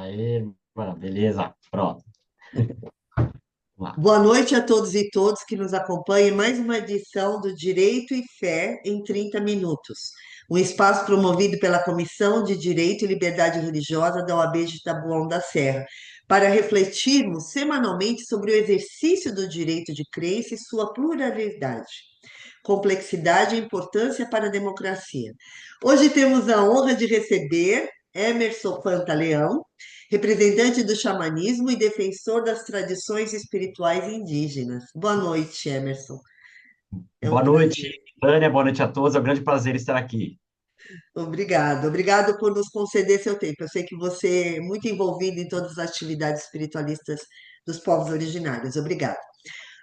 Aí, mano, beleza, pronto. Vamos lá. Boa noite a todos e todas que nos acompanham em mais uma edição do Direito e Fé em 30 Minutos, um espaço promovido pela Comissão de Direito e Liberdade Religiosa da OAB de Taboão da Serra, para refletirmos semanalmente sobre o exercício do direito de crença e sua pluralidade, complexidade e importância para a democracia. Hoje temos a honra de receber Emerson Pantaleão, representante do xamanismo e defensor das tradições espirituais indígenas. Boa noite, Emerson. É um Boa noite, prazer. Tânia, boa noite a todos. É um grande prazer estar aqui. Obrigado por nos conceder seu tempo. Eu sei que você é muito envolvido em todas as atividades espiritualistas dos povos originários. Obrigada.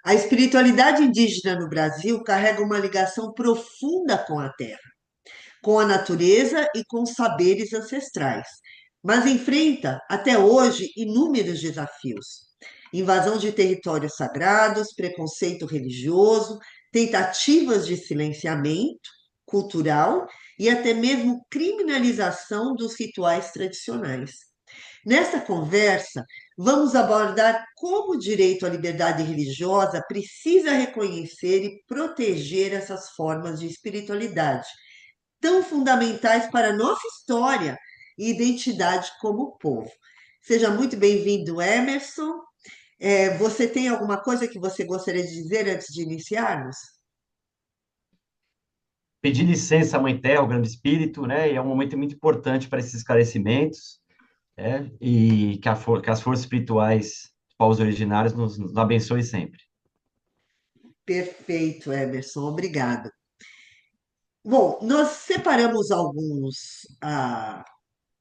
A espiritualidade indígena no Brasil carrega uma ligação profunda com a terra, com a natureza e com os saberes ancestrais, mas enfrenta até hoje inúmeros desafios: invasão de territórios sagrados, preconceito religioso, tentativas de silenciamento cultural e até mesmo criminalização dos rituais tradicionais. Nesta conversa, vamos abordar como o direito à liberdade religiosa precisa reconhecer e proteger essas formas de espiritualidade tão fundamentais para a nossa história e identidade como povo. Seja muito bem-vindo, Emerson. Você tem alguma coisa que você gostaria de dizer antes de iniciarmos? Pedir licença à Mãe Terra, ao Grande Espírito, né? E é um momento muito importante para esses esclarecimentos, né? E que as forças espirituais dos povos originários nos abençoe sempre. Perfeito, Emerson, obrigado. Bom, nós separamos alguns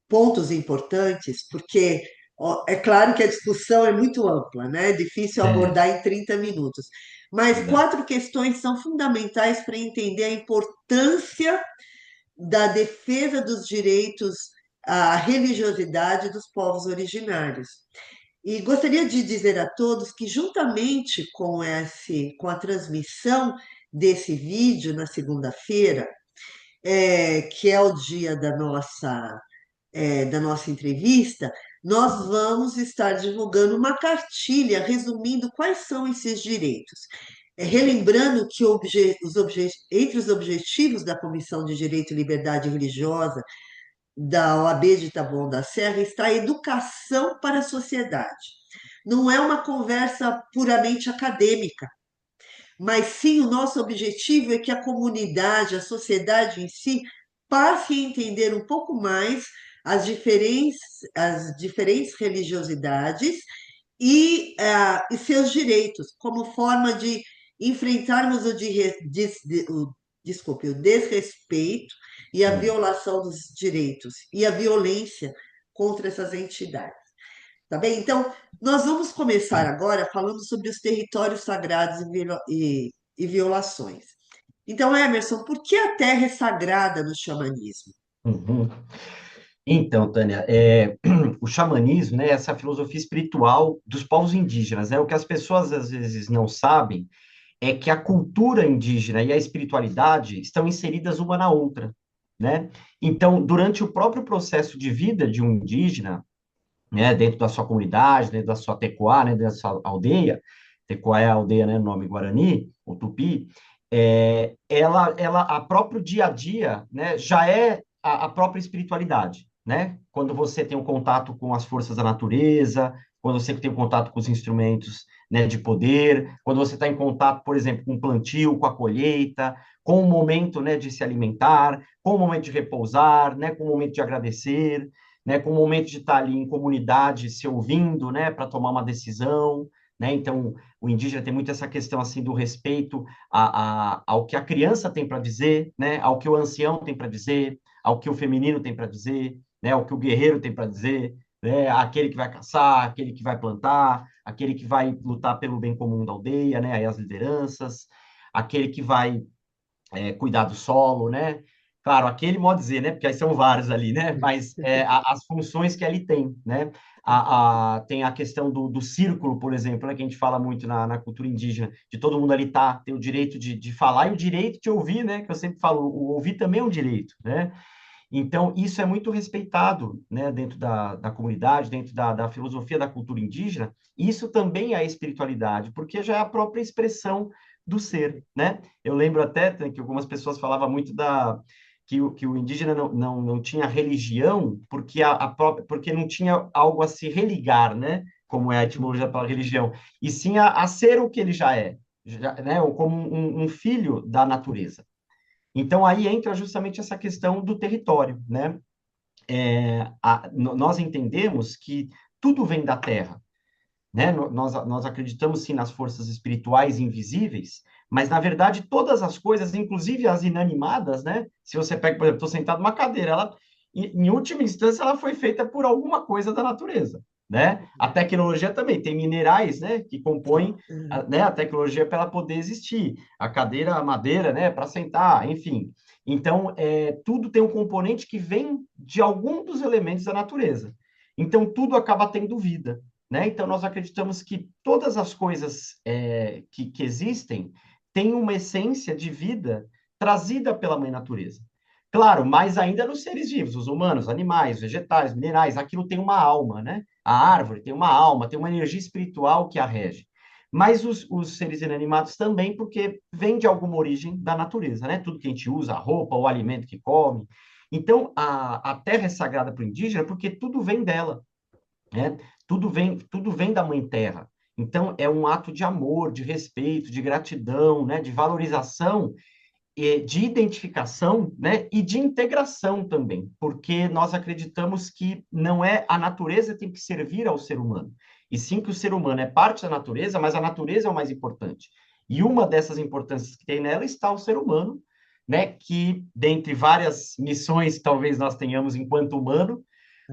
pontos importantes, porque ó, é claro que a discussão é muito ampla, né? É difícil É, abordar em 30 minutos. Mas verdade. quatro questões são fundamentais para entender a importância da defesa dos direitos à religiosidade dos povos originários. E gostaria de dizer a todos que, juntamente com a transmissão desse vídeo na segunda-feira, que é o dia da nossa entrevista, nós vamos estar divulgando uma cartilha resumindo quais são esses direitos. Relembrando que entre os objetivos da Comissão de Direito e Liberdade Religiosa da OAB de Taboão da Serra está a educação para a sociedade. Não é uma conversa puramente acadêmica, mas sim o nosso objetivo é que a comunidade, a sociedade em si, passe a entender um pouco mais as diferentes religiosidades e seus direitos, como forma de enfrentarmos o desrespeito e a Hum. violação dos direitos e a violência contra essas entidades. Tá bem? Então, nós vamos começar agora falando sobre os territórios sagrados e violações. Então, Emerson, por que a terra é sagrada no xamanismo? Uhum. Então, Tânia, o xamanismo, né, essa filosofia espiritual dos povos indígenas, né, o que as pessoas às vezes não sabem é que a cultura indígena e a espiritualidade estão inseridas uma na outra, né? Então, durante o próprio processo de vida de um indígena, né, dentro da sua comunidade, dentro da sua tecoá, né, dentro da sua aldeia, tecoá é a aldeia, né, no nome guarani, ou tupi, a próprio dia a dia, né, já é a própria espiritualidade, né? Quando você tem um contato com as forças da natureza, quando você tem um contato com os instrumentos, né, de poder, quando você está em contato, por exemplo, com o plantio, com a colheita, com o momento, né, de se alimentar, com o momento de repousar, né, com o momento de agradecer, né, com o momento de estar ali em comunidade, se ouvindo, né, para tomar uma decisão, né? Então, o indígena tem muito essa questão assim do respeito ao que a criança tem para dizer, né, ao que o ancião tem para dizer, ao que o feminino tem para dizer, né, ao que o guerreiro tem para dizer, né, aquele que vai caçar, aquele que vai plantar, aquele que vai lutar pelo bem comum da aldeia, né, aí as lideranças, aquele que vai cuidar do solo, né? Claro, aquele modo de dizer, né? Porque aí são vários ali, né? Mas as funções que ele tem, né? Tem a questão do círculo, por exemplo, né? Que a gente fala muito na cultura indígena, de todo mundo ali tá, tem o direito de falar e o direito de ouvir, né? Que eu sempre falo, o ouvir também é um direito, né? Então, isso é muito respeitado, né, dentro da comunidade, dentro da filosofia da cultura indígena. Isso também é a espiritualidade, porque já é a própria expressão do ser, né? Eu lembro até que algumas pessoas falavam muito que o indígena não tinha religião porque não tinha algo a se religar, né? Como é a etimologia para religião, e sim a ser o que ele já é, né? Ou como um filho da natureza. Então, aí entra justamente essa questão do território, né? Nós entendemos que tudo vem da terra, né? Nós acreditamos sim nas forças espirituais invisíveis, mas na verdade todas as coisas, inclusive as inanimadas, né? Se você pega, por exemplo, estou sentado numa cadeira, ela, em última instância, ela foi feita por alguma coisa da natureza, né? A tecnologia também tem minerais, né? Que compõem, né? A tecnologia para ela poder existir, a cadeira, a madeira, né? Para sentar, enfim. Então, tudo tem um componente que vem de algum dos elementos da natureza. Então, tudo acaba tendo vida, né? Então, nós acreditamos que todas as coisas que existem têm uma essência de vida trazida pela mãe natureza. Claro, mais ainda nos seres vivos, os humanos, animais, vegetais, minerais, aquilo tem uma alma, né? A árvore tem uma alma, tem uma energia espiritual que a rege. Mas os seres inanimados também, porque vem de alguma origem da natureza, né? Tudo que a gente usa, a roupa, o alimento que come. Então, a terra é sagrada para o indígena porque tudo vem dela, né? Tudo vem da Mãe Terra. Então, é um ato de amor, de respeito, de gratidão, né? De valorização, de identificação, né? E de integração também, porque nós acreditamos que não é a natureza que tem que servir ao ser humano, e sim que o ser humano é parte da natureza, mas a natureza é o mais importante. E uma dessas importâncias que tem nela está o ser humano, né? Que, dentre várias missões que talvez nós tenhamos enquanto humano,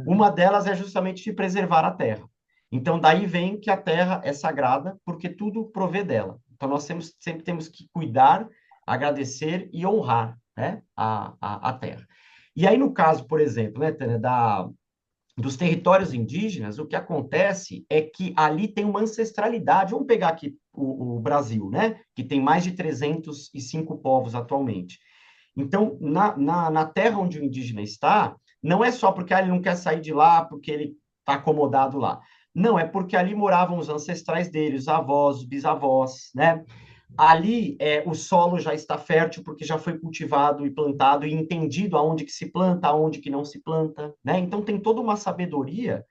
uma delas é justamente de preservar a terra. Então, daí vem que a terra é sagrada, porque tudo provê dela. Então, nós sempre temos que cuidar, agradecer e honrar, né, a terra. E aí, no caso, por exemplo, né, Tânia, dos territórios indígenas, o que acontece é que ali tem uma ancestralidade. Vamos pegar aqui o Brasil, né, que tem mais de 305 povos atualmente. Então, na terra onde o indígena está, não é só porque ele não quer sair de lá, porque ele está acomodado lá. Não, é porque ali moravam os ancestrais dele, os avós, os bisavós, né? Ali o solo já está fértil porque já foi cultivado e plantado e entendido aonde que se planta, aonde que não se planta, né? Então tem toda uma sabedoria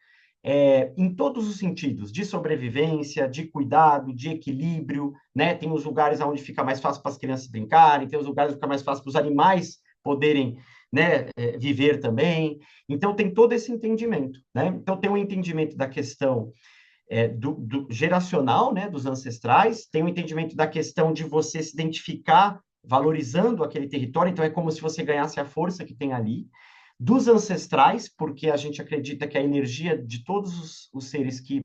em todos os sentidos, de sobrevivência, de cuidado, de equilíbrio, né? Tem os lugares onde fica mais fácil para as crianças brincarem, tem os lugares onde fica mais fácil para os animais poderem, né, viver também. Então tem todo esse entendimento, né? Então tem um entendimento da questão do geracional, né, dos ancestrais, tem um entendimento da questão de você se identificar valorizando aquele território, então é como se você ganhasse a força que tem ali, dos ancestrais, porque a gente acredita que a energia de todos os seres que,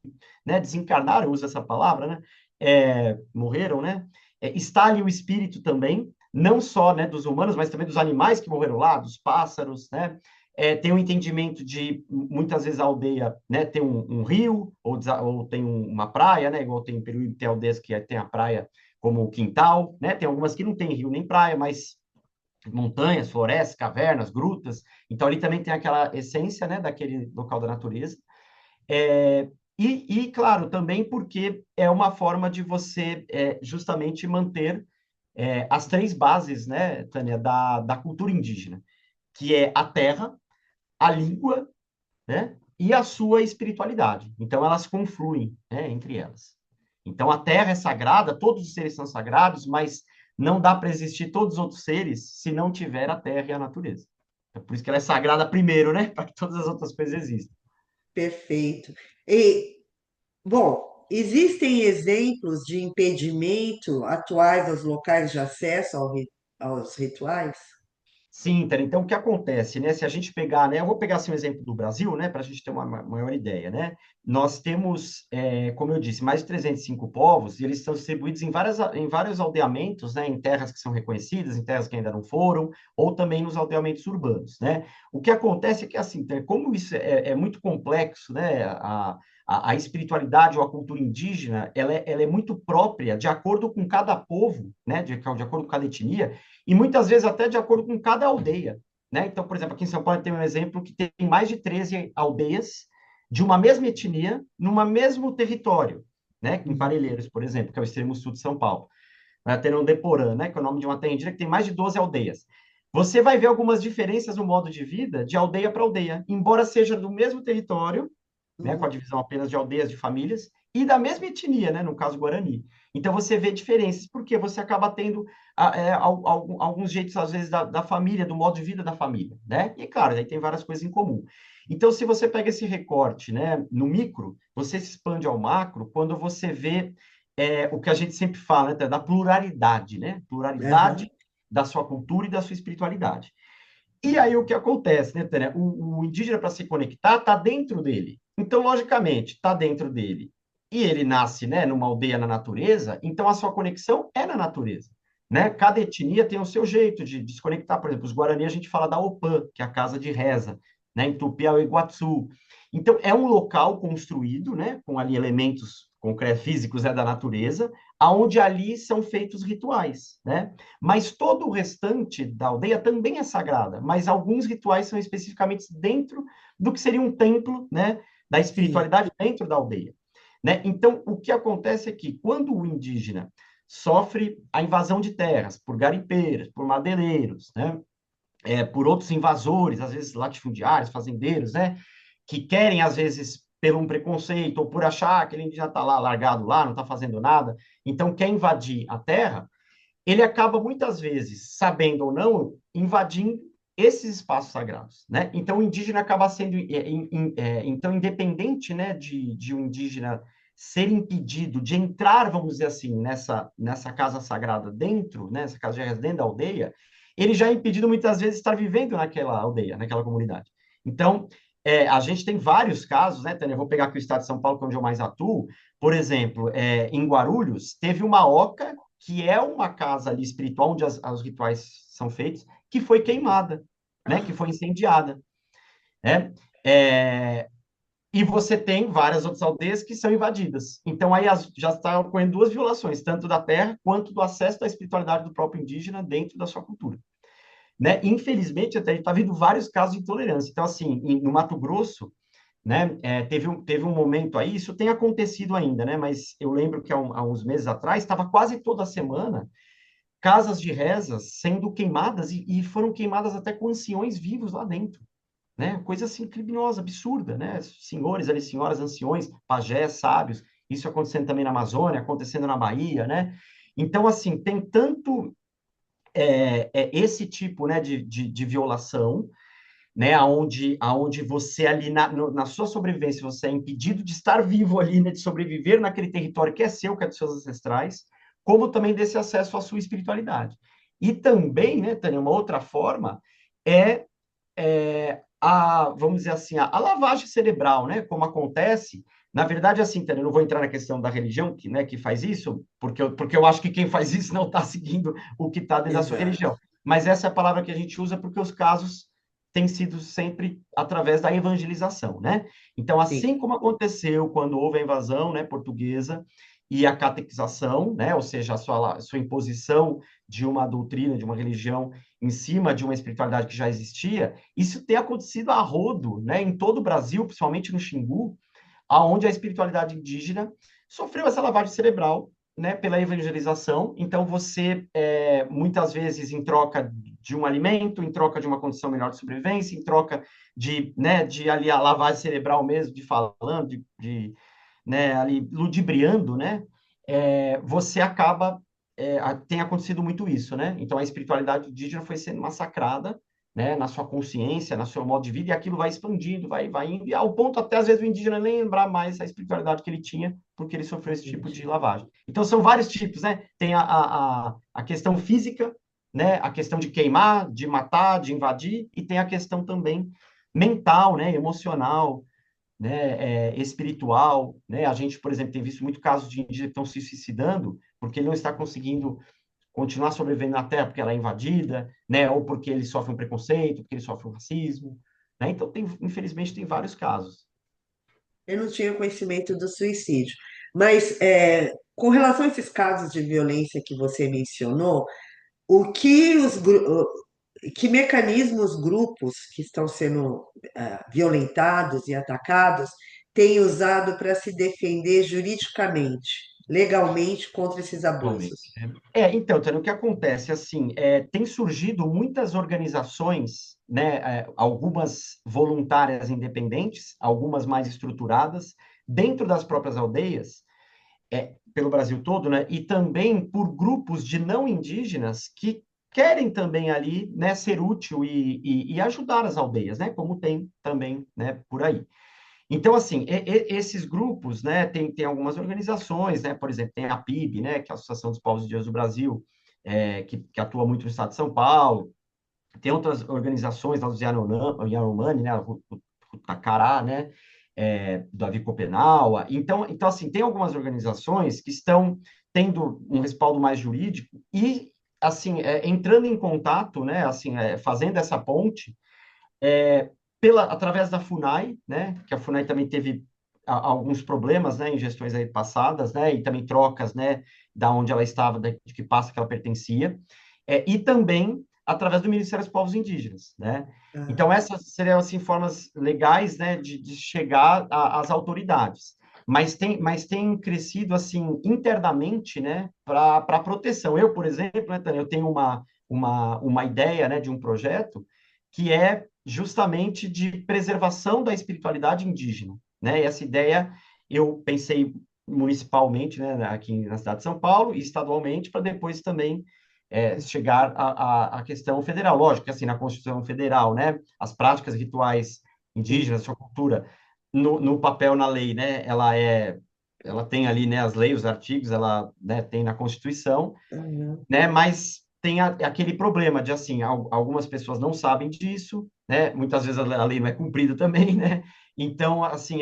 né, desencarnaram, usa essa palavra, né, morreram, né, está ali o espírito também, não só, né, dos humanos, mas também dos animais que morreram lá, dos pássaros, né, tem um entendimento de, muitas vezes, a aldeia, né, tem um rio, ou tem uma praia, né, igual tem em Peruíbe, tem aldeias que tem a praia como quintal, né, tem algumas que não tem rio nem praia, mas montanhas, florestas, cavernas, grutas, então ali também tem aquela essência, né, daquele local da natureza. Claro, também porque é uma forma de você justamente manter as três bases, né, Tânia, da cultura indígena, que é a terra, a língua, né, e a sua espiritualidade. Então, elas confluem, né, entre elas. Então, a terra é sagrada, todos os seres são sagrados, mas não dá para existir todos os outros seres se não tiver a terra e a natureza. É por isso que ela é sagrada primeiro, né, para que todas as outras coisas existam. Perfeito. E, bom, existem exemplos de impedimento atuais aos locais de acesso aos rituais? Sim, Tânia, então o que acontece, né? Se a gente pegar, né? Eu vou pegar assim um exemplo do Brasil, né? Para a gente ter uma maior ideia, né? Nós temos, como eu disse, mais de 305 povos e eles estão distribuídos em vários aldeamentos, né? Em terras que são reconhecidas, em terras que ainda não foram, ou também nos aldeamentos urbanos, né? O que acontece é que, assim, Tânia, como isso é muito complexo, né? A espiritualidade ou a cultura indígena, ela é muito própria de acordo com cada povo, né? De acordo com cada etnia, e muitas vezes até de acordo com cada aldeia, né? Então, por exemplo, aqui em São Paulo tem um exemplo que tem mais de 13 aldeias de uma mesma etnia, num mesmo território, né? Em Uhum. Parelheiros, por exemplo, que é o extremo sul de São Paulo. Vai ter um Deporã, né? Que é o nome de uma terra indígena que tem mais de 12 aldeias. Você vai ver algumas diferenças no modo de vida de aldeia para aldeia, embora seja do mesmo território, né, com a Uhum. divisão apenas de aldeias, de famílias, e da mesma etnia, né, no caso Guarani. Então você vê diferenças, porque você acaba tendo alguns jeitos, às vezes, da família, do modo de vida da família, né? E claro, aí tem várias coisas em comum. Então, se você pega esse recorte, né, no micro, você se expande ao macro quando você vê o que a gente sempre fala, né, da pluralidade, né? Aham. Pluralidade da sua cultura e da sua espiritualidade. E aí o que acontece, né, Tânia? O indígena, para se conectar, está dentro dele. Então, logicamente, está dentro dele. E ele nasce, né, numa aldeia na natureza, então a sua conexão é na natureza. Né? Cada etnia tem o seu jeito de se conectar. Por exemplo, os Guarani, a gente fala da Opã, que é a casa de reza, né? Em Tupi é o Iguaçu. Então, é um local construído, né, com ali elementos concretos, físicos, né, da natureza, aonde ali são feitos rituais, né? Mas todo o restante da aldeia também é sagrada, mas alguns rituais são especificamente dentro do que seria um templo, né, da Sim. espiritualidade dentro da aldeia, né? Então, o que acontece é que quando o indígena sofre a invasão de terras por garimpeiros, por madeireiros, né, por outros invasores, às vezes latifundiários, fazendeiros, né, que querem, às vezes, pelo um preconceito ou por achar que ele já está lá largado lá, não está fazendo nada, então quer invadir a terra, ele acaba muitas vezes, sabendo ou não, invadindo esses espaços sagrados, né? Então o indígena acaba sendo, então independente, né, de um indígena ser impedido de entrar, vamos dizer assim, nessa casa sagrada dentro, né, essa casa de reza dentro da aldeia, ele já é impedido muitas vezes de estar vivendo naquela aldeia, naquela comunidade. Então, a gente tem vários casos, né, Tânia? Eu vou pegar aqui o estado de São Paulo, que é onde eu mais atuo. Por exemplo, em Guarulhos, teve uma oca que é uma casa ali espiritual, onde os rituais são feitos, que foi queimada, né? Que foi incendiada, né? É, e você tem várias outras aldeias que são invadidas. Então, aí já está ocorrendo duas violações, tanto da terra quanto do acesso à espiritualidade do próprio indígena dentro da sua cultura. Né? Infelizmente, até está havindo vários casos de intolerância. Então, assim, no Mato Grosso, né, teve um momento aí, isso tem acontecido ainda, né? Mas eu lembro que há uns meses atrás, estava quase toda semana casas de rezas sendo queimadas e foram queimadas até com anciões vivos lá dentro, né? Coisa assim criminosa, absurda, né? Senhores ali, senhoras, anciões, pajés, sábios, isso acontecendo também na Amazônia, acontecendo na Bahia, né? Então, assim, tem tanto esse tipo, né, de violação, né, aonde você ali na sua sobrevivência você é impedido de estar vivo ali, né, de sobreviver naquele território que é seu, que é dos seus ancestrais, como também desse acesso à sua espiritualidade. E também, né, Tânia, uma outra forma é, vamos dizer assim, a lavagem cerebral, né, como acontece. Na verdade, assim, Tânia, eu não vou entrar na questão da religião que faz isso, porque eu acho que quem faz isso não está seguindo o que está dentro da sua Exato. religião. Mas essa é a palavra que a gente usa porque os casos têm sido sempre através da evangelização, né? Então, Sim. assim como aconteceu quando houve a invasão, né, portuguesa e a catequização, né, ou seja, a sua imposição de uma doutrina, de uma religião em cima de uma espiritualidade que já existia, isso tem acontecido a rodo, né, em todo o Brasil, principalmente no Xingu, aonde a espiritualidade indígena sofreu essa lavagem cerebral, né, pela evangelização. Então, você, muitas vezes, em troca de um alimento, em troca de uma condição melhor de sobrevivência, em troca de ali a lavagem cerebral mesmo, de falando, né, ali ludibriando, né, você acaba, tem acontecido muito isso, né? Então, a espiritualidade indígena foi sendo massacrada, né, na sua consciência, no seu modo de vida, e aquilo vai expandindo, vai indo, e ao ponto até, às vezes, o indígena nem lembrar mais a espiritualidade que ele tinha, porque ele sofreu esse tipo de Entendi. lavagem. Então, são vários tipos, né? Tem a questão física, né? A questão de queimar, de matar, de invadir, e tem a questão também mental, né? Emocional, né, espiritual, né? A gente, por exemplo, tem visto muito casos de indígenas que estão se suicidando porque ele não está conseguindo continuar sobrevivendo na Terra porque ela é invadida, né? Ou porque ele sofre um preconceito, porque ele sofre um racismo, né? Então, infelizmente, tem vários casos. Eu não tinha conhecimento do suicídio. Mas, com relação a esses casos de violência que você mencionou, o que que mecanismos grupos que estão sendo violentados e atacados têm usado para se defender juridicamente, legalmente contra esses Atualmente, abusos? né? Então, Tânia, o que acontece, assim, tem surgido muitas organizações, né, algumas voluntárias independentes, algumas mais estruturadas, dentro das próprias aldeias, pelo Brasil todo, né, e também por grupos de não indígenas que querem também ali, né, ser útil e ajudar as aldeias, né, como tem também, né, por aí. Então, assim, esses grupos, né, tem algumas organizações, né, por exemplo, tem a PIB, né, que é a Associação dos Povos Indígenas do Brasil, que atua muito no estado de São Paulo, tem outras organizações lá do Yanomami, né, o Tacará, né, do Avi Copenaua. Então, assim, tem algumas organizações que estão tendo um respaldo mais jurídico e, assim, entrando em contato, né, assim, fazendo essa ponte, através da FUNAI, né, que a FUNAI também teve alguns problemas, né, em gestões aí passadas, né, e também trocas, né, da onde ela estava, de que pasta que ela pertencia, e também através do Ministério dos Povos Indígenas, né. Então, Ah, essas seriam, assim, formas legais, né, de chegar às autoridades. Mas tem crescido, assim, internamente, né, para proteção. Eu, por exemplo, né, Tânia, eu tenho uma ideia, né, de um projeto que é justamente de preservação da espiritualidade indígena, né? E essa ideia eu pensei municipalmente, né, aqui na cidade de São Paulo, e estadualmente, para depois também chegar à questão federal. Lógico que, assim, na Constituição Federal, né, as práticas rituais sim. indígenas, sua cultura, no papel, na lei, né, ela tem ali, né, as leis, os artigos, ela, né, tem na Constituição, Aham. né? Mas tem aquele problema de, assim, algumas pessoas não sabem disso, né? Muitas vezes a lei não é cumprida também, né? Então, assim,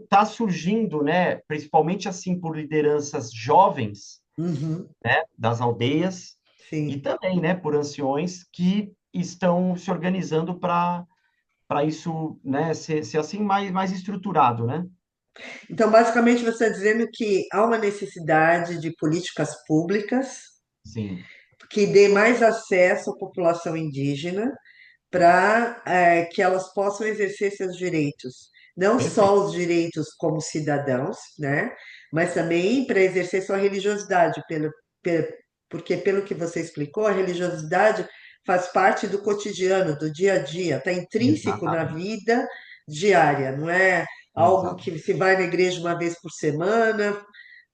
tá surgindo, né? Principalmente, assim, por lideranças jovens, Uhum. né? Das aldeias e Sim. também, né? Por anciões que estão se organizando para isso, né? Ser assim mais estruturado, né? Então, basicamente, você está dizendo que há uma necessidade de políticas públicas Sim, que dê mais acesso à população indígena para que elas possam exercer seus direitos, não só perfeito. os direitos como cidadãos, né, mas também para exercer sua religiosidade, porque pelo que você explicou, a religiosidade faz parte do cotidiano, do dia a dia, está intrínseco na Exatamente. vida diária, não é algo que Exatamente. se vai na igreja uma vez por semana,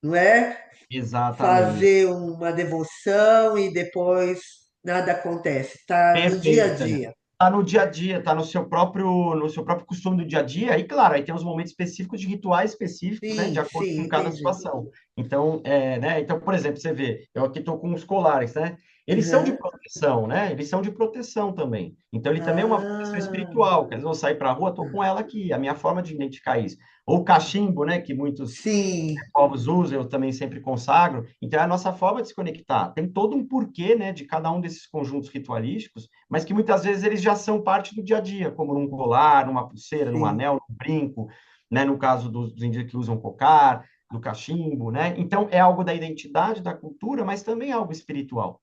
não é Exatamente. fazer uma devoção e depois nada acontece, está no dia a Perfeito, Tânia. dia. Tá no dia a dia, tá no seu próprio costume do dia a dia, e claro, aí tem os momentos específicos de rituais específicos, né, de Sim, acordo sim, com cada entendi. situação. Então, né, então, por exemplo, você vê, eu aqui estou com os colares, né? Eles são de Uhum. proteção, né? Eles são de proteção também. Então, ele também é uma proteção Ah, espiritual. Quer dizer, eu sair para a rua, estou com ela aqui, a minha forma de identificar isso. Ou o cachimbo, né, que muitos sim. povos usam, eu também sempre consagro. Então, é a nossa forma de se conectar. Tem todo um porquê, né, de cada um desses conjuntos ritualísticos, mas que muitas vezes eles já são parte do dia a dia, como num colar, numa pulseira, num Sim. anel, num brinco, né, no caso dos indígenas que usam cocar, do cachimbo, né? Então, é algo da identidade, da cultura, mas também é algo espiritual.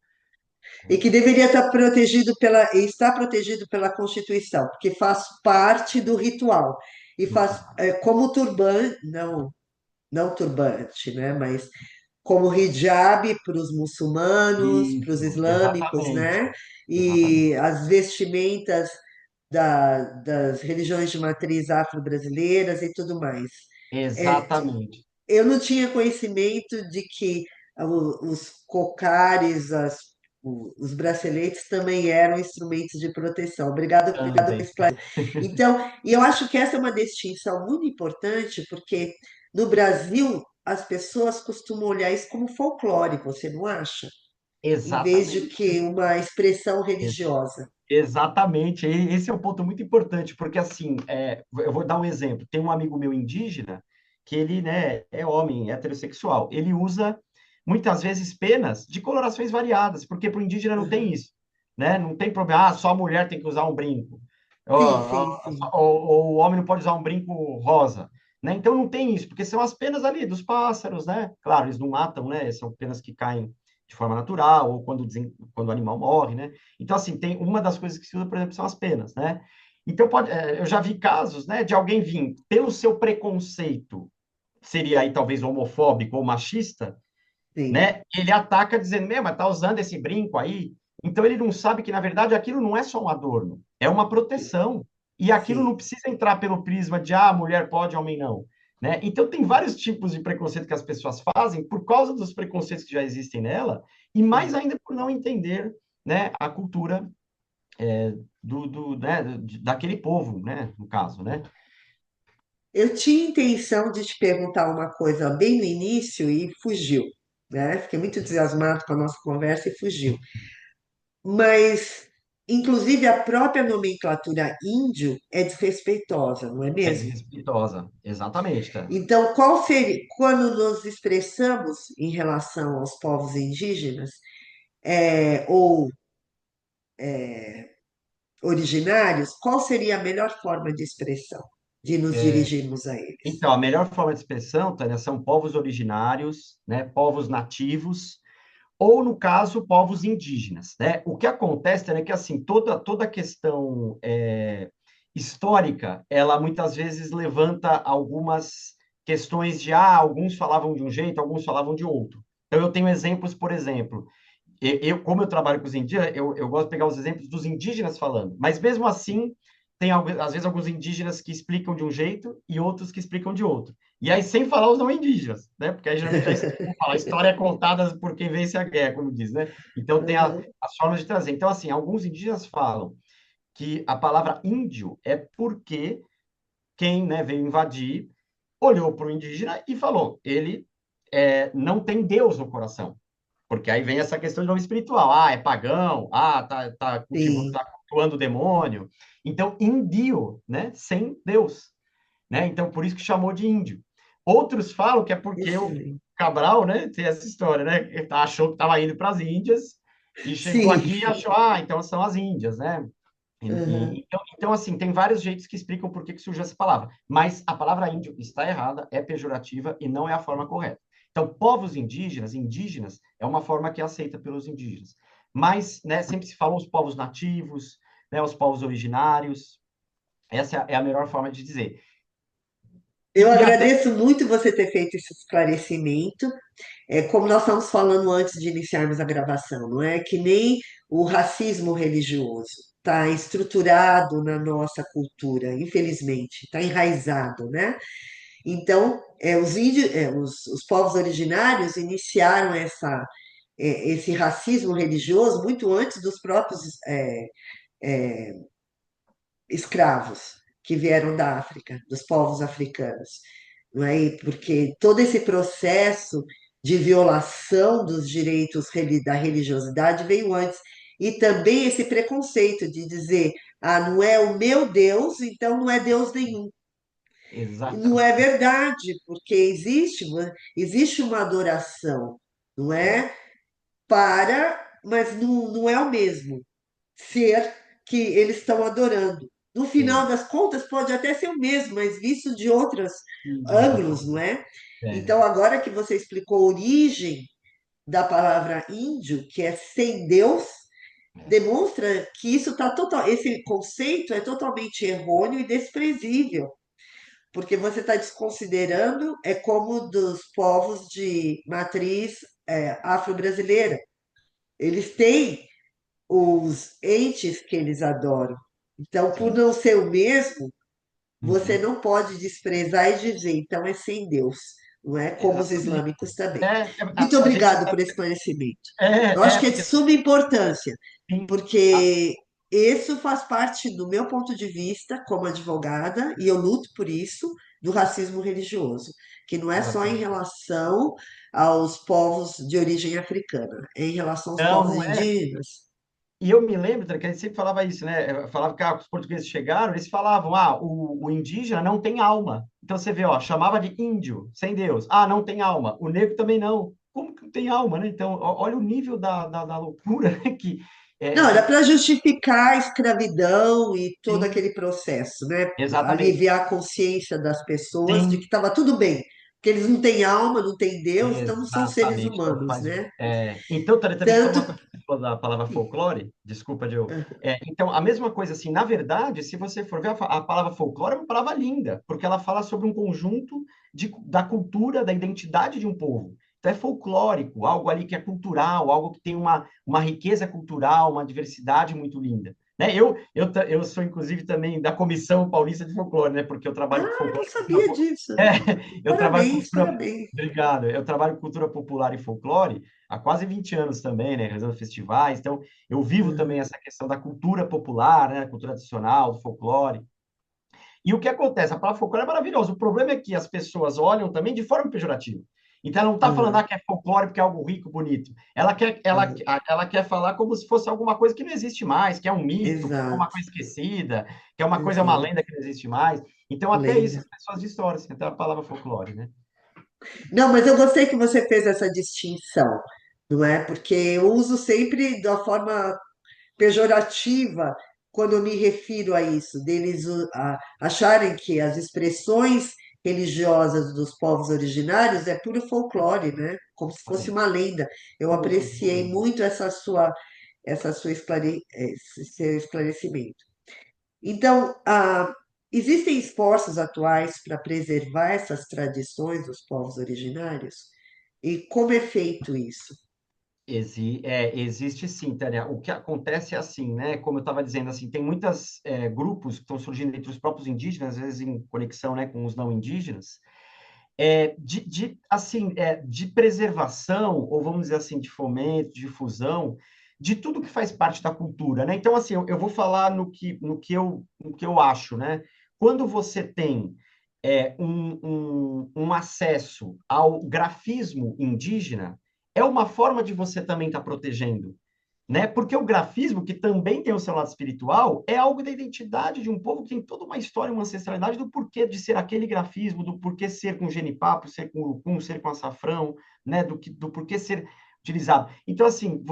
E que deveria estar protegido e está protegido pela Constituição, porque faz parte do ritual. E faz como turbante, não, não turbante, né? Mas como hijab para os muçulmanos, para os Isso, islâmicos, né? exatamente. E Exatamente. as vestimentas das religiões de matriz afro-brasileiras e tudo mais. É, Exatamente. eu não tinha conhecimento de que os cocares, os braceletes também eram instrumentos de proteção. Obrigada por Também. esclarecer. Então, e eu acho que essa é uma distinção muito importante, porque no Brasil as pessoas costumam olhar isso como folclore, você não acha? Em vez de que Exatamente. uma expressão religiosa. Exatamente, esse é um ponto muito importante, porque assim, eu vou dar um exemplo. Tem um amigo meu indígena que ele, né, é homem, é heterossexual. Ele usa muitas vezes penas de colorações variadas, porque para o indígena não tem Uhum. isso, né? Não tem problema, só a mulher tem que usar um brinco, Sim, ó, sim, sim. ou o homem não pode usar um brinco rosa, né? Então não tem isso, porque são as penas ali dos pássaros, né? Claro, eles não matam, né? São penas que caem de forma natural, ou quando o animal morre, né? Então, assim, tem uma das coisas que se usa, por exemplo, são as penas, né? Então, eu já vi casos, né, de alguém vir pelo seu preconceito, seria aí talvez homofóbico ou machista, sim, né? Ele ataca dizendo, meu, mas tá usando esse brinco aí. Então ele não sabe que, na verdade, aquilo não é só um adorno, é uma proteção. E aquilo sim. não precisa entrar pelo prisma de, ah, mulher pode, homem não. Né? Então tem vários tipos de preconceito que as pessoas fazem por causa dos preconceitos que já existem nela, e mais ainda por não entender, né, a cultura né, daquele povo, né, no caso, né? Eu tinha intenção de te perguntar uma coisa bem no início e fugiu, né? Fiquei muito entusiasmado com a nossa conversa e fugiu. Mas, inclusive, a própria nomenclatura índio é desrespeitosa, não é É mesmo? desrespeitosa, exatamente, tá? Então, qual seria, quando nos expressamos em relação aos povos indígenas, ou originários, qual seria a melhor forma de expressão, de nos dirigirmos a eles? Então, a melhor forma de expressão, Tânia, são povos originários, né, povos nativos, ou, no caso, povos indígenas, né? O que acontece, Tânia, é que, assim, toda a questão histórica, ela muitas vezes levanta algumas questões de, ah, alguns falavam de um jeito, alguns falavam de outro. Então, eu tenho exemplos, por exemplo, como eu trabalho com os indígenas, eu gosto de pegar os exemplos dos indígenas falando, mas mesmo assim, tem às vezes alguns indígenas que explicam de um jeito e outros que explicam de outro. E aí, sem falar os não indígenas, né? Porque aí geralmente como fala, a história é contada por quem vence a guerra, como diz, né? Então tem Uhum. as formas de trazer. Então, assim, alguns indígenas falam que a palavra índio é porque quem, né, veio invadir olhou para o indígena e falou: ele não tem Deus no coração. Porque aí vem essa questão de nome espiritual. Ah, é pagão. Ah, Sim, tá cultuando o demônio. Então, índio, né? Sem Deus. Né? Então, por isso que chamou de índio. Outros falam que é porque o excelente. Cabral, né? Tem essa história, né? Ele achou que estava indo para as Índias e chegou Sim. aqui e achou, ah, então são as Índias, né? Uhum. Então, assim, tem vários jeitos que explicam por que surgiu essa palavra. Mas a palavra índio está errada, é pejorativa e não é a forma correta. Então, povos indígenas, indígenas, é uma forma que é aceita pelos indígenas. Mas, né, sempre se fala os povos nativos, né, os povos originários. Essa é a melhor forma de dizer. Eu E até agradeço muito você ter feito esse esclarecimento. Como nós estamos falando antes de iniciarmos a gravação, não é? Que nem o racismo religioso está estruturado na nossa cultura, infelizmente, está enraizado, né? Então, os povos originários iniciaram esse racismo religioso muito antes dos próprios escravos que vieram da África, dos povos africanos, não é? Porque todo esse processo de violação dos direitos da religiosidade veio antes. E também esse preconceito de dizer, ah, não é o meu Deus, então não é Deus nenhum. E não é exatamente. verdade, porque existe uma adoração, não é? Mas não é o mesmo ser que eles estão adorando. No final das contas, pode até ser o mesmo, mas visto de outros De outra ângulos, forma. não é? É, Então, agora que você explicou a origem da palavra índio, que é sem Deus, é. demonstra que esse conceito é totalmente errôneo e desprezível, porque você está desconsiderando como dos povos de matriz afro-brasileira. Eles têm os entes que eles adoram. Então, por Sim. não ser o mesmo, você Uhum. não pode desprezar e dizer, então é sem Deus, não é? Como os Exatamente. islâmicos também. Muito A gente. obrigado por esse esclarecimento. Eu acho que é de Porque suma importância, assim, porque isso faz parte do meu ponto de vista como advogada, e eu luto por isso, do racismo religioso, que não é só em exatamente. relação aos povos de origem africana, é em relação aos Não, povos não é. indígenas. E eu me lembro, Tânia, que a gente sempre falava isso, né? Falava que os portugueses chegaram, eles falavam, ah, o indígena não tem alma. Então você vê, ó, chamava de índio, sem Deus. Ah, não tem alma. O negro também não. Como que não tem alma, né? Então, olha o nível da loucura, né? Não, era Que para justificar a escravidão e todo sim, aquele processo, né? exatamente. Aliviar a consciência das pessoas de que Sim, estava tudo bem. que eles não têm alma, não têm Deus, então não são seres Exatamente, não humanos, faz. né? Então, Thalita, deixa eu falar Tanto. uma coisa que você falou da palavra folclore, desculpa, Diogo. Então, a mesma coisa, assim, na verdade, se você for ver, a palavra folclore é uma palavra linda, porque ela fala sobre um conjunto da cultura, da identidade de um povo. Então, é folclórico, algo ali que é cultural, algo que tem uma riqueza cultural, uma diversidade muito linda. Né? Eu sou, inclusive, também da Comissão Paulista de Folclore, né? Porque eu trabalho com Ah, não folclore. sabia disso. É, eu trabalho com Parabéns, cultura. parabéns. Obrigado. Eu trabalho com cultura popular e folclore há quase 20 anos também, né? Realizando festivais. Então, eu vivo também Uhum. essa questão da cultura popular, né? Cultura tradicional, do folclore. E o que acontece? A palavra folclore é maravilhosa. O problema é que as pessoas olham também de forma pejorativa. Então, ela não está falando Uhum. que é folclore porque é algo rico, bonito. Uhum. Ela quer falar como se fosse alguma coisa que não existe mais, que é um mito, que é alguma Exato. coisa esquecida, que é uma coisa, uma Exato. lenda que não existe mais. Então, até isso Lenda. as pessoas distorcem, até a palavra folclore, né? Não, mas eu gostei que você fez essa distinção, não é? Porque eu uso sempre da forma pejorativa quando eu me refiro a isso, deles acharem que as expressões religiosas dos povos originários é puro folclore, né? Como se fosse Exatamente. uma lenda. Eu Tudo isso é apreciei lenda. muito esse seu esclarecimento. Então, existem esforços atuais para preservar essas tradições dos povos originários? E como é feito isso? Existe sim, Tânia. O que acontece é assim, né? Como eu estava dizendo, assim, tem muitos grupos que estão surgindo entre os próprios indígenas, às vezes em conexão, né, com os não indígenas, de preservação, ou vamos dizer assim, de fomento, de difusão, de tudo que faz parte da cultura, né? Então, assim, eu vou falar no que eu acho, né? Quando você tem um acesso ao grafismo indígena, é uma forma de você também estar protegendo, né? Porque o grafismo, que também tem o seu lado espiritual, é algo da identidade de um povo que tem toda uma história, uma ancestralidade do porquê de ser aquele grafismo, do porquê ser com genipapo, ser com urucum, ser com açafrão, né? Do porquê ser utilizado. Então, assim,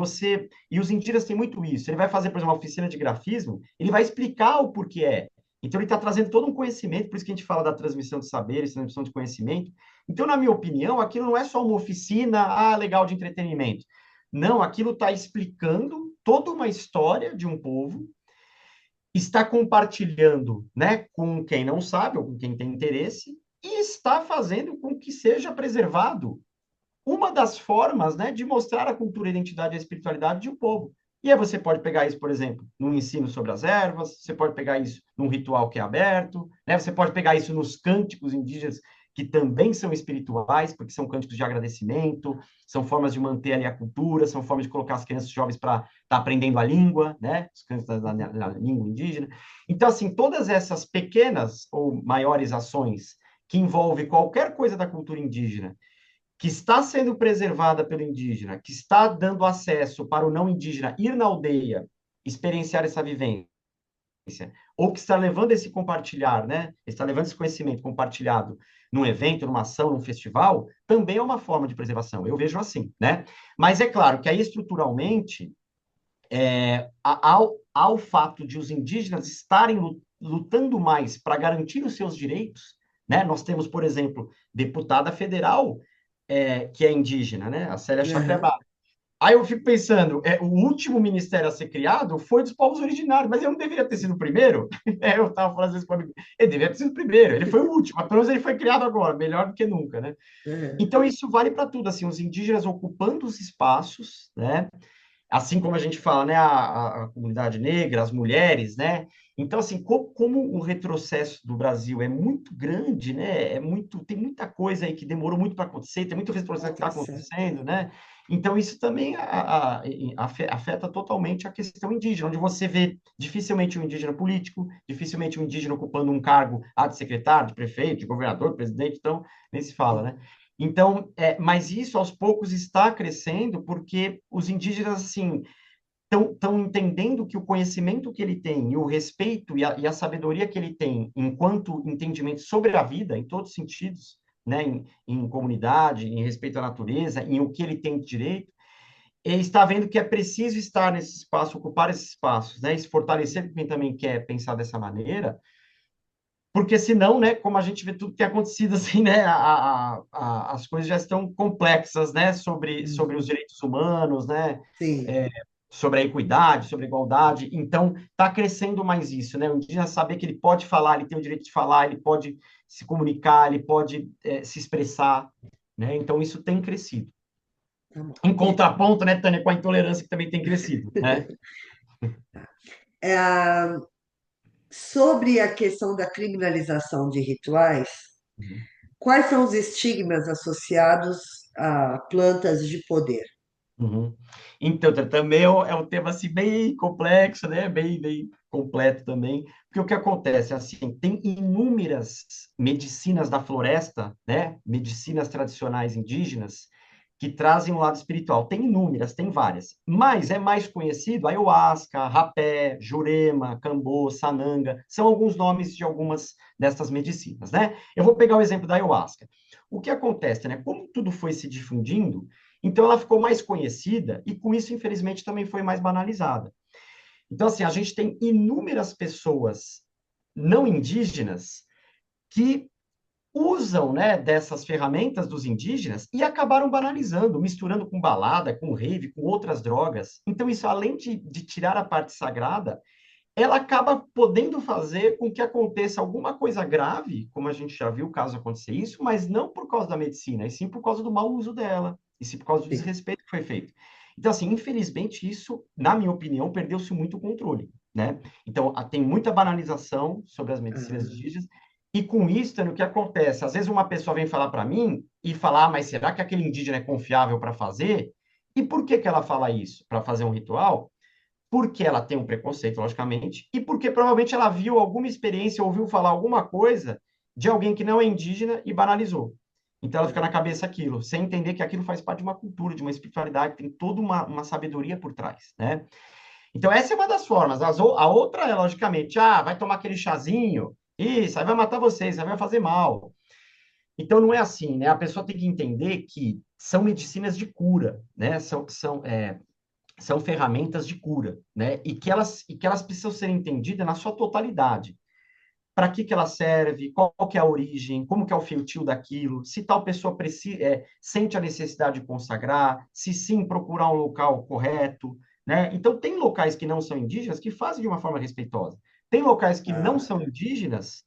e os indígenas têm muito isso. Ele vai fazer, por exemplo, uma oficina de grafismo, ele vai explicar o porquê é. Então, ele está trazendo todo um conhecimento, por isso que a gente fala da transmissão de saberes, transmissão de conhecimento. Então, na minha opinião, aquilo não é só uma oficina, legal, de entretenimento. Não, aquilo está explicando toda uma história de um povo, está compartilhando, né, com quem não sabe ou com quem tem interesse, e está fazendo com que seja preservado uma das formas, né, de mostrar a cultura, a identidade e a espiritualidade de um povo. E aí você pode pegar isso, por exemplo, num ensino sobre as ervas, você pode pegar isso num ritual que é aberto, né? Você pode pegar isso nos cânticos indígenas, que também são espirituais, porque são cânticos de agradecimento, são formas de manter ali a cultura, são formas de colocar as crianças jovens para estar aprendendo a língua, né? Os cânticos da língua indígena. Então, assim, todas essas pequenas ou maiores ações que envolvem qualquer coisa da cultura indígena que está sendo preservada pelo indígena, que está dando acesso para o não indígena ir na aldeia, experienciar essa vivência, ou que está levando esse compartilhar, né? Está levando esse conhecimento compartilhado num evento, numa ação, num festival, também é uma forma de preservação. Eu vejo assim, né? Mas é claro que aí estruturalmente, ao fato de os indígenas estarem lutando mais para garantir os seus direitos, né? Nós temos, por exemplo, deputada federal que é indígena, né? A Célia Aham. Chacriabá. Aí eu fico pensando, o último ministério a ser criado foi dos povos originários, mas ele não deveria ter sido o primeiro? Eu estava falando às vezes comigo, ele deveria ter sido o primeiro, ele foi o último, mas pelo menos ele foi criado agora, melhor do que nunca, né? Aham. Então isso vale para tudo, assim, os indígenas ocupando os espaços, né? Assim como a gente fala, né, a comunidade negra, as mulheres, né? Então, assim, como o retrocesso do Brasil é muito grande, né? Tem muita coisa aí que demorou muito para acontecer, tem muito retrocesso que está Tá certo. acontecendo, né? Então, isso também afeta totalmente a questão indígena, onde você vê dificilmente um indígena político, dificilmente um indígena ocupando um cargo, de secretário, de prefeito, de governador, presidente, então, nem se fala, né? Então, mas isso aos poucos está crescendo porque os indígenas, assim, estão entendendo que o conhecimento que ele tem, e o respeito e a sabedoria que ele tem, enquanto entendimento sobre a vida, em todos os sentidos, né, em comunidade, em respeito à natureza, em o que ele tem de direito, ele está vendo que é preciso estar nesse espaço, ocupar esses espaços, né, e se fortalecer com quem também quer pensar dessa maneira, porque senão, né, como a gente vê tudo que tem acontecido, assim, né, as coisas já estão complexas, né, sobre os Uhum. direitos humanos, né, Sim, é, sobre a equidade, sobre a igualdade. Então, está crescendo mais isso, né, o indígena saber que ele pode falar, ele tem o direito de falar, ele pode se comunicar, ele pode se expressar, né, então isso tem crescido. tá bom. Em contraponto, né, Tânia, com a intolerância que também tem crescido, né? É, sobre a questão da criminalização de rituais, Uhum. quais são os estigmas associados a plantas de poder? Uhum. Então, também é um tema assim, bem complexo, né? Bem completo também, porque o que acontece, assim, tem inúmeras medicinas da floresta, né? Medicinas tradicionais indígenas, que trazem um lado espiritual. Tem inúmeras, tem várias, mas é mais conhecido a ayahuasca, rapé, jurema, cambô, sananga, são alguns nomes de algumas dessas medicinas, né? Eu vou pegar o exemplo da ayahuasca. O que acontece, né? Como tudo foi se difundindo, então, ela ficou mais conhecida e, com isso, infelizmente, também foi mais banalizada. Então, assim, a gente tem inúmeras pessoas não indígenas que usam, né, dessas ferramentas dos indígenas e acabaram banalizando, misturando com balada, com rave, com outras drogas. Então, isso, além de tirar a parte sagrada, ela acaba podendo fazer com que aconteça alguma coisa grave, como a gente já viu o caso acontecer isso, mas não por causa da medicina, e sim por causa do mau uso dela, e sim por causa do Sim. desrespeito que foi feito. Então, assim, infelizmente, isso, na minha opinião, perdeu-se muito o controle, né? Então, tem muita banalização sobre as medicinas Ah, indígenas, e com isso, Tânia, o que acontece? Às vezes uma pessoa vem falar para mim e falar, ah, mas será que aquele indígena é confiável para fazer? E por que que ela fala isso? Para fazer um ritual? Porque ela tem um preconceito, logicamente, e porque provavelmente ela viu alguma experiência, ouviu falar alguma coisa de alguém que não é indígena e banalizou. Então ela fica na cabeça aquilo, sem entender que aquilo faz parte de uma cultura, de uma espiritualidade, tem toda uma sabedoria por trás, né? Então essa é uma das formas. A outra é, logicamente, ah, vai tomar aquele chazinho, isso, aí vai matar vocês, aí vai fazer mal. Então não é assim, né? A pessoa tem que entender que são medicinas de cura, né? São ferramentas de cura, né? E que elas precisam ser entendidas na sua totalidade. Para que que ela serve? Qual que é a origem? Como que é o feitio daquilo? Se tal pessoa sente a necessidade de consagrar? Se sim, procurar um local correto, né? Então, tem locais que não são indígenas que fazem de uma forma respeitosa. Tem locais que não ah, são indígenas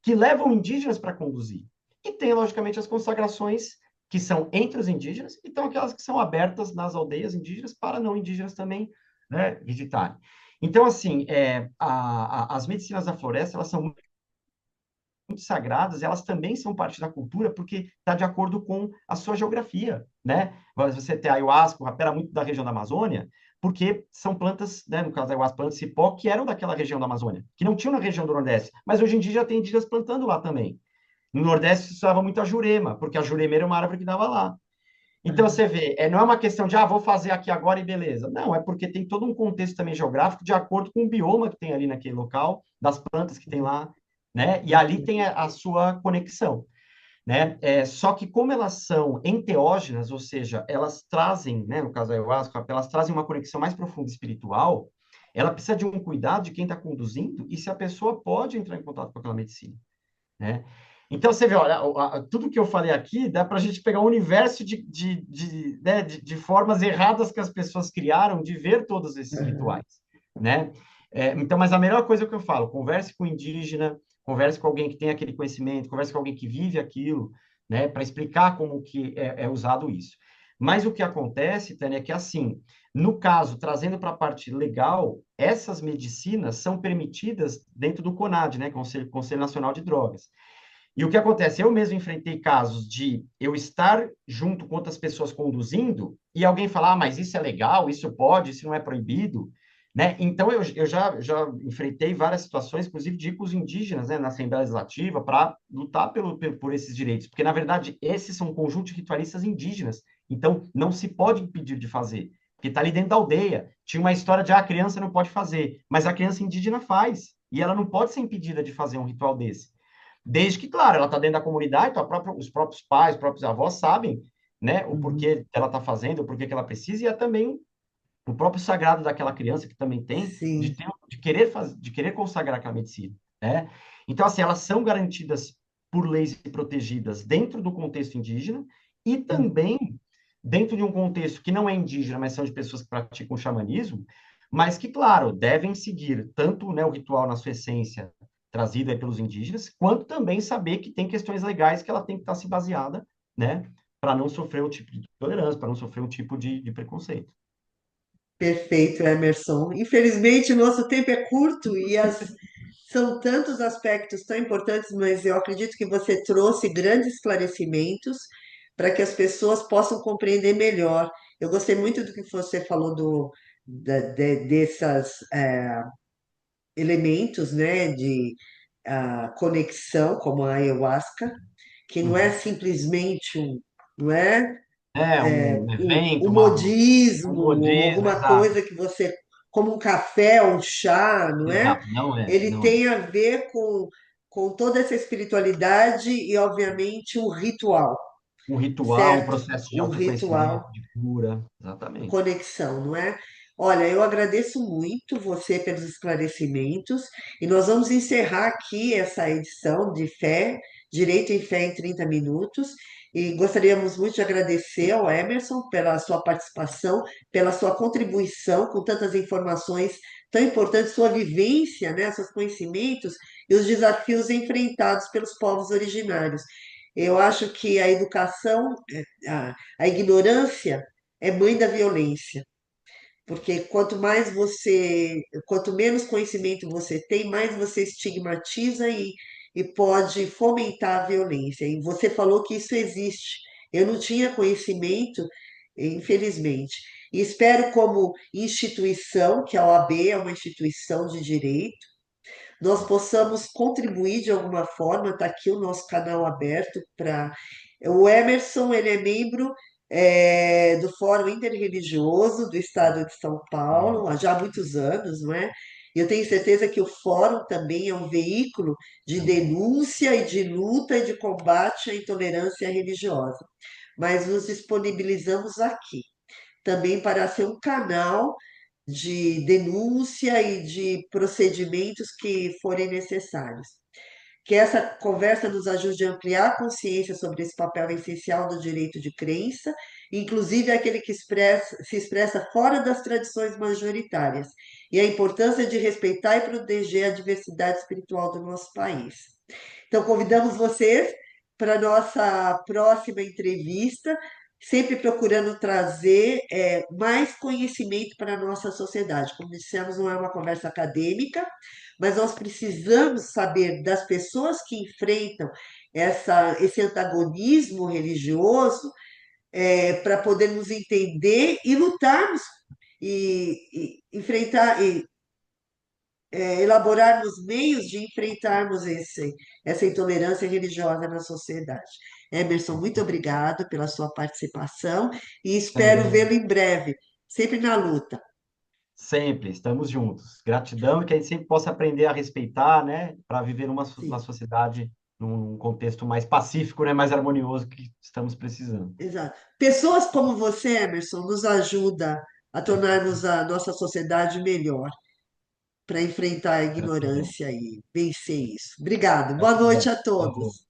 que levam indígenas para conduzir. E tem, logicamente, as consagrações que são entre os indígenas e tem aquelas que são abertas nas aldeias indígenas para não indígenas também, né, visitarem. Então, assim, as medicinas da floresta, elas são muito sagradas, elas também são parte da cultura porque está de acordo com a sua geografia, né? Você tem a ayahuasca, o rapé era muito da região da Amazônia, porque são plantas, né, no caso da ayahuasca, plantas cipó, que eram daquela região da Amazônia, que não tinham na região do Nordeste, mas hoje em dia já tem indígenas plantando lá também. No Nordeste se usava muito a jurema, porque a jurema era uma árvore que dava lá. Então ah, você vê, não é uma questão de, vou fazer aqui agora e beleza. Não, é porque tem todo um contexto também geográfico de acordo com o bioma que tem ali naquele local, das plantas que tem lá, né? E ali tem a sua conexão, né? Só que como elas são enteógenas, ou seja, elas trazem, né, no caso da ayahuasca, elas trazem uma conexão mais profunda espiritual, ela precisa de um cuidado de quem está conduzindo e se a pessoa pode entrar em contato com aquela medicina, né? Então, você vê, olha, tudo que eu falei aqui dá para a gente pegar um universo né, de formas erradas que as pessoas criaram de ver todos esses ah, rituais, né? Então, mas a melhor coisa que eu falo, converse com o indígena, converse com alguém que tem aquele conhecimento, converse com alguém que vive aquilo, né, para explicar como que é usado isso. Mas o que acontece, Tânia, é que assim, no caso, trazendo para a parte legal, essas medicinas são permitidas dentro do CONAD, né, Conselho Nacional de Drogas. E o que acontece? Eu mesmo enfrentei casos de eu estar junto com outras pessoas conduzindo e alguém falar, mas isso é legal, isso pode, isso não é proibido, né? Então, eu já enfrentei várias situações, inclusive de ir com os indígenas, né, na Assembleia Legislativa, para lutar por esses direitos, porque, na verdade, esses são um conjunto de ritualistas indígenas, então não se pode impedir de fazer, porque está ali dentro da aldeia. Tinha uma história de, a criança não pode fazer, mas a criança indígena faz, e ela não pode ser impedida de fazer um ritual desse. Desde que, claro, ela está dentro da comunidade, então os próprios pais, os próprios avós sabem, né, o uhum. porquê que ela está fazendo, o porquê que ela precisa, e é também o próprio sagrado daquela criança que também tem Sim. de querer consagrar aquela medicina, né? Então, assim, elas são garantidas por leis e protegidas dentro do contexto indígena e também dentro de um contexto que não é indígena, mas são de pessoas que praticam xamanismo, mas que, claro, devem seguir tanto, né, o ritual na sua essência trazido aí pelos indígenas, quanto também saber que tem questões legais que ela tem que estar se baseada, né, para não sofrer um tipo de intolerância, para não sofrer um tipo de preconceito. Perfeito, Emerson. Infelizmente, o nosso tempo é curto e são tantos aspectos tão importantes, mas eu acredito que você trouxe grandes esclarecimentos para que as pessoas possam compreender melhor. Eu gostei muito do que você falou dessas elementos, né, de conexão, como a ayahuasca, que não é Uhum. simplesmente não é É um um evento, um modismo ou modismo, alguma exato. coisa que você, como um café, um chá, não é? Exato, não é, Ele não é. tem a ver com toda essa espiritualidade e, obviamente, um ritual, Um ritual, um certo? processo de Um ritual, autoconhecimento, de cura, exatamente. conexão, não é? Olha, eu agradeço muito você pelos esclarecimentos e nós vamos encerrar aqui essa edição de Fé, Direito em Fé em 30 minutos. E gostaríamos muito de agradecer ao Emerson pela sua participação, pela sua contribuição com tantas informações tão importantes, sua vivência, né, seus conhecimentos e os desafios enfrentados pelos povos originários. Eu acho que a educação, a ignorância é mãe da violência, porque quanto menos conhecimento você tem, mais você estigmatiza e pode fomentar a violência. E você falou que isso existe. Eu não tinha conhecimento, infelizmente. E espero, como instituição, que a OAB é uma instituição de direito, nós possamos contribuir de alguma forma. Está aqui o nosso canal aberto para. O Emerson, ele é membro do Fórum Interreligioso do Estado de São Paulo, há já muitos anos, não é? E eu tenho certeza que o Fórum também é um veículo de Também. denúncia e de luta e de combate à intolerância religiosa. Mas nos disponibilizamos aqui também para ser um canal de denúncia e de procedimentos que forem necessários. Que essa conversa nos ajude a ampliar a consciência sobre esse papel essencial do direito de crença, inclusive aquele que se expressa fora das tradições majoritárias, e a importância de respeitar e proteger a diversidade espiritual do nosso país. Então, convidamos vocês para a nossa próxima entrevista, sempre procurando trazer mais conhecimento para a nossa sociedade. Como dissemos, não é uma conversa acadêmica, mas nós precisamos saber das pessoas que enfrentam esse antagonismo religioso para podermos entender e lutarmos e enfrentar elaborarmos meios de enfrentarmos essa intolerância religiosa na sociedade. Emerson, muito obrigado pela sua participação e espero Também. vê-lo em breve, sempre na luta. Sempre, estamos juntos. Gratidão e que a gente sempre possa aprender a respeitar, né, para viver uma Sim, sociedade num contexto mais pacífico, né, mais harmonioso que estamos precisando. exato. Pessoas como você, Emerson, nos ajuda a tornarmos a nossa sociedade melhor, para enfrentar a Gratidão. ignorância e vencer isso. Obrigado. Boa noite Gratidão. a todos. Falou.